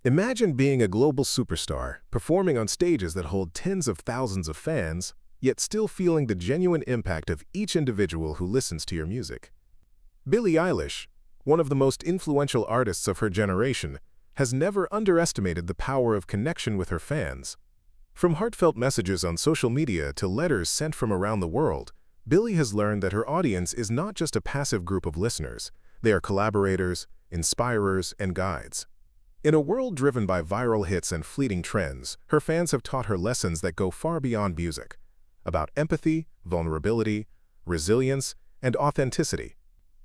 Imagine being a global superstar, performing on stages that hold tens of thousands of fans, yet still feeling the genuine impact of each individual who listens to your music. Billie Eilish, one of the most influential artists of her generation, has never underestimated the power of connection with her fans. From heartfelt messages on social media to letters sent from around the world, Billie has learned that her audience is not just a passive group of listeners. They are collaborators, inspirers, and guides. In a world driven by viral hits and fleeting trends, her fans have taught her lessons that go far beyond music, about empathy, vulnerability, resilience, and authenticity.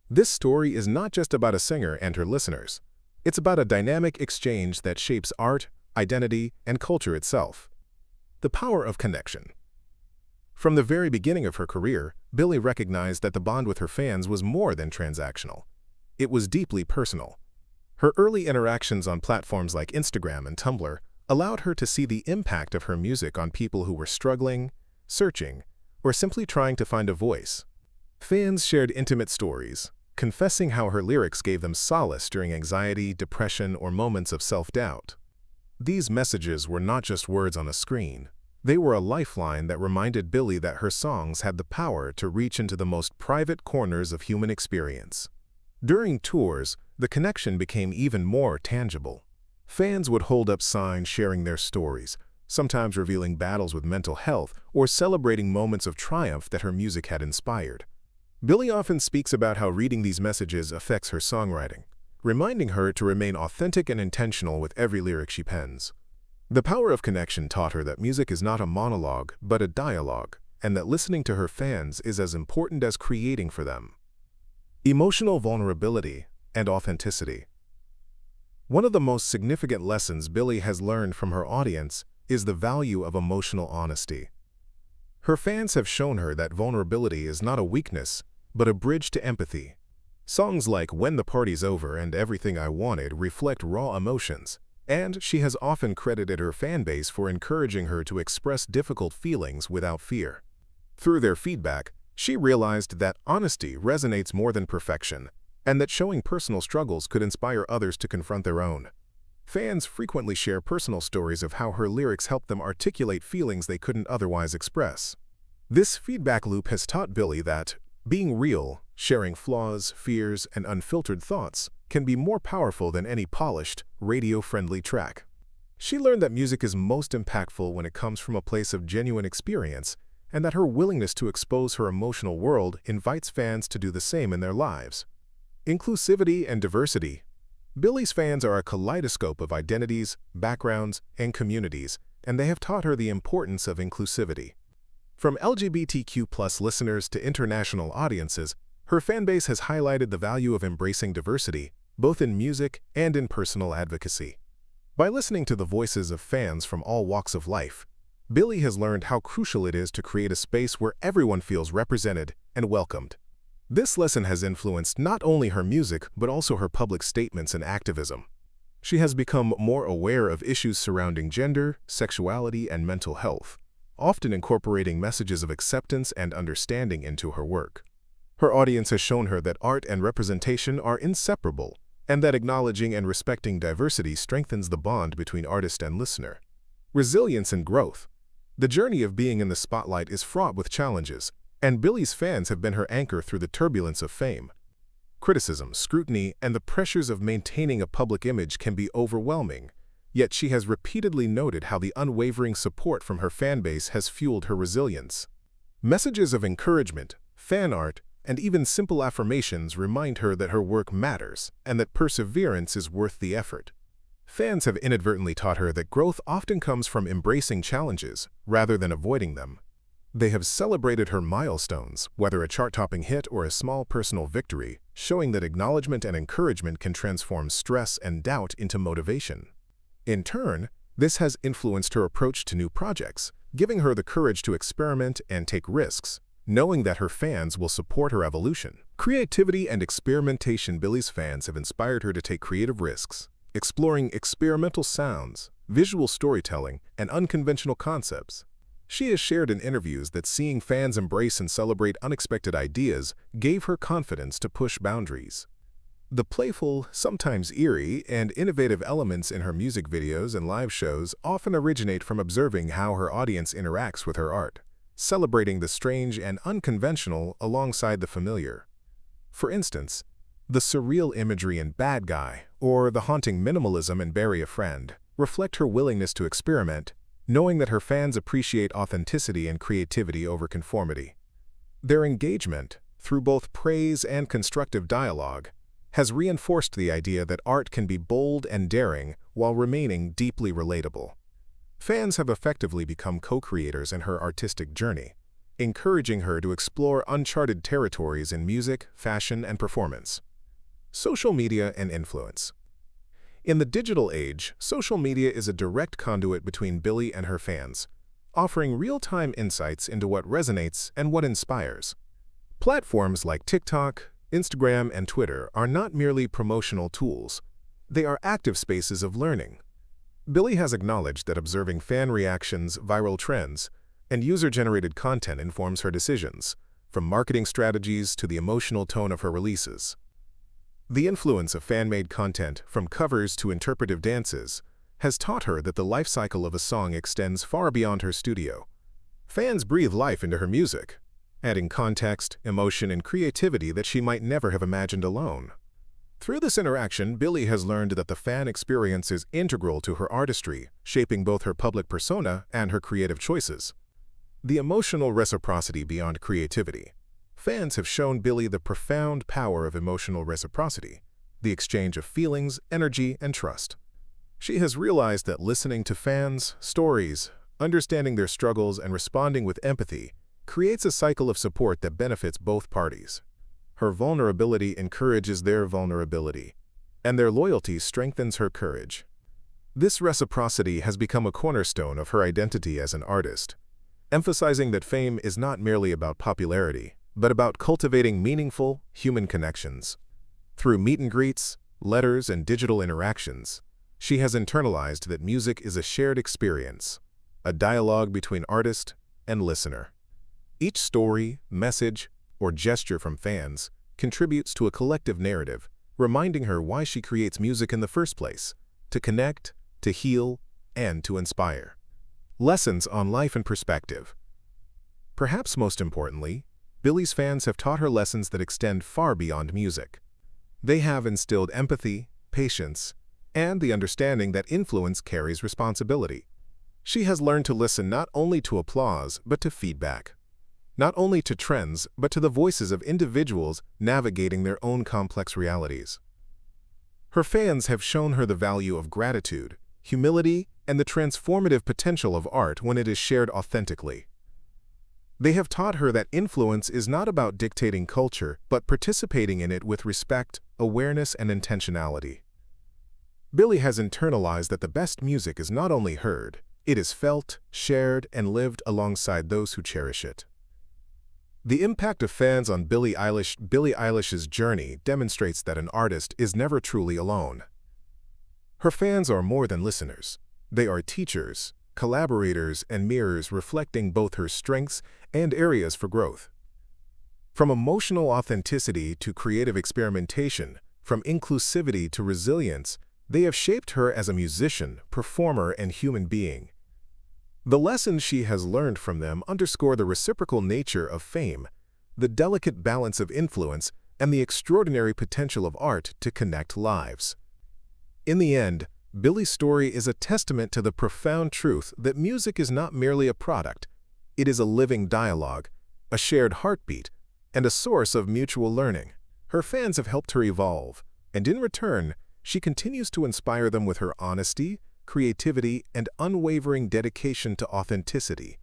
This story is not just about a singer and her listeners. It's about a dynamic exchange that shapes art, identity, and culture itself. The power of connection. From the very beginning of her career, Billie recognized that the bond with her fans was more than transactional. It was deeply personal. Her early interactions on platforms like Instagram and Tumblr allowed her to see the impact of her music on people who were struggling, searching, or simply trying to find a voice. Fans shared intimate stories, confessing how her lyrics gave them solace during anxiety, depression, or moments of self-doubt. These messages were not just words on a screen. They were a lifeline that reminded Billie that her songs had the power to reach into the most private corners of human experience. During tours, the connection became even more tangible. Fans would hold up signs sharing their stories, sometimes revealing battles with mental health or celebrating moments of triumph that her music had inspired. Billie often speaks about how reading these messages affects her songwriting, reminding her to remain authentic and intentional with every lyric she pens. The power of connection taught her that music is not a monologue, but a dialogue, and that listening to her fans is as important as creating for them. Emotional vulnerability and authenticity. One of the most significant lessons Billie has learned from her audience is the value of emotional honesty. Her fans have shown her that vulnerability is not a weakness, but a bridge to empathy. Songs like When the Party's Over and Everything I Wanted reflect raw emotions, and she has often credited her fanbase for encouraging her to express difficult feelings without fear. Through their feedback, she realized that honesty resonates more than perfection, and that showing personal struggles could inspire others to confront their own. Fans frequently share personal stories of how her lyrics helped them articulate feelings they couldn't otherwise express. This feedback loop has taught Billie that being real, sharing flaws, fears, and unfiltered thoughts can be more powerful than any polished, radio-friendly track. She learned that music is most impactful when it comes from a place of genuine experience, and that her willingness to expose her emotional world invites fans to do the same in their lives. Inclusivity and diversity. Billie's fans are a kaleidoscope of identities, backgrounds, and communities, and they have taught her the importance of inclusivity. From LGBTQ+ listeners to international audiences, her fanbase has highlighted the value of embracing diversity, both in music and in personal advocacy. By listening to the voices of fans from all walks of life, Billie has learned how crucial it is to create a space where everyone feels represented and welcomed. This lesson has influenced not only her music but also her public statements and activism. She has become more aware of issues surrounding gender, sexuality, and mental health, often incorporating messages of acceptance and understanding into her work. Her audience has shown her that art and representation are inseparable, and that acknowledging and respecting diversity strengthens the bond between artist and listener. Resilience and growth. The journey of being in the spotlight is fraught with challenges, and Billie's fans have been her anchor through the turbulence of fame. Criticism, scrutiny, and the pressures of maintaining a public image can be overwhelming, yet she has repeatedly noted how the unwavering support from her fanbase has fueled her resilience. Messages of encouragement, fan art, and even simple affirmations remind her that her work matters and that perseverance is worth the effort. Fans have inadvertently taught her that growth often comes from embracing challenges rather than avoiding them. They have celebrated her milestones, whether a chart-topping hit or a small personal victory, showing that acknowledgement and encouragement can transform stress and doubt into motivation. In turn, this has influenced her approach to new projects, giving her the courage to experiment and take risks, knowing that her fans will support her evolution. Creativity and experimentation. Billie's fans have inspired her to take creative risks, exploring experimental sounds, visual storytelling, and unconventional concepts. She has shared in interviews that seeing fans embrace and celebrate unexpected ideas gave her confidence to push boundaries. The playful, sometimes eerie, and innovative elements in her music videos and live shows often originate from observing how her audience interacts with her art, celebrating the strange and unconventional alongside the familiar. For instance, the surreal imagery in Bad Guy or the haunting minimalism in Bury a Friend reflect her willingness to experiment, knowing that her fans appreciate authenticity and creativity over conformity. Their engagement, through both praise and constructive dialogue, has reinforced the idea that art can be bold and daring while remaining deeply relatable. Fans have effectively become co-creators in her artistic journey, encouraging her to explore uncharted territories in music, fashion, and performance. Social media and influence. In the digital age, social media is a direct conduit between Billie and her fans, offering real-time insights into what resonates and what inspires. Platforms like TikTok, Instagram, and Twitter are not merely promotional tools. They are active spaces of learning. Billie has acknowledged that observing fan reactions, viral trends, and user-generated content informs her decisions, from marketing strategies to the emotional tone of her releases. The influence of fan-made content, from covers to interpretive dances, has taught her that the life cycle of a song extends far beyond her studio. Fans breathe life into her music, adding context, emotion, and creativity that she might never have imagined alone. Through this interaction, Billie has learned that the fan experience is integral to her artistry, shaping both her public persona and her creative choices. The emotional reciprocity beyond creativity. Fans have shown Billie the profound power of emotional reciprocity, the exchange of feelings, energy, and trust. She has realized that listening to fans' stories, understanding their struggles, and responding with empathy creates a cycle of support that benefits both parties. Her vulnerability encourages their vulnerability, and their loyalty strengthens her courage. This reciprocity has become a cornerstone of her identity as an artist, emphasizing that fame is not merely about popularity, but about cultivating meaningful, human connections. Through meet and greets, letters, and digital interactions, she has internalized that music is a shared experience, a dialogue between artist and listener. Each story, message, or gesture from fans contributes to a collective narrative, reminding her why she creates music in the first place: to connect, to heal, and to inspire. Lessons on life and perspective. Perhaps most importantly, Billie's fans have taught her lessons that extend far beyond music. They have instilled empathy, patience, and the understanding that influence carries responsibility. She has learned to listen not only to applause, but to feedback. Not only to trends, but to the voices of individuals navigating their own complex realities. Her fans have shown her the value of gratitude, humility, and the transformative potential of art when it is shared authentically. They have taught her that influence is not about dictating culture, but participating in it with respect, awareness, and intentionality. Billie has internalized that the best music is not only heard, it is felt, shared, and lived alongside those who cherish it. The impact of fans on Billie Eilish's journey demonstrates that an artist is never truly alone. Her fans are more than listeners. They are teachers, collaborators, and mirrors reflecting both her strengths and areas for growth. From emotional authenticity to creative experimentation, from inclusivity to resilience, they have shaped her as a musician, performer, and human being. The lessons she has learned from them underscore the reciprocal nature of fame, the delicate balance of influence, and the extraordinary potential of art to connect lives. In the end, Billie's story is a testament to the profound truth that music is not merely a product. It is a living dialogue, a shared heartbeat, and a source of mutual learning. Her fans have helped her evolve, and in return, she continues to inspire them with her honesty, creativity, and unwavering dedication to authenticity.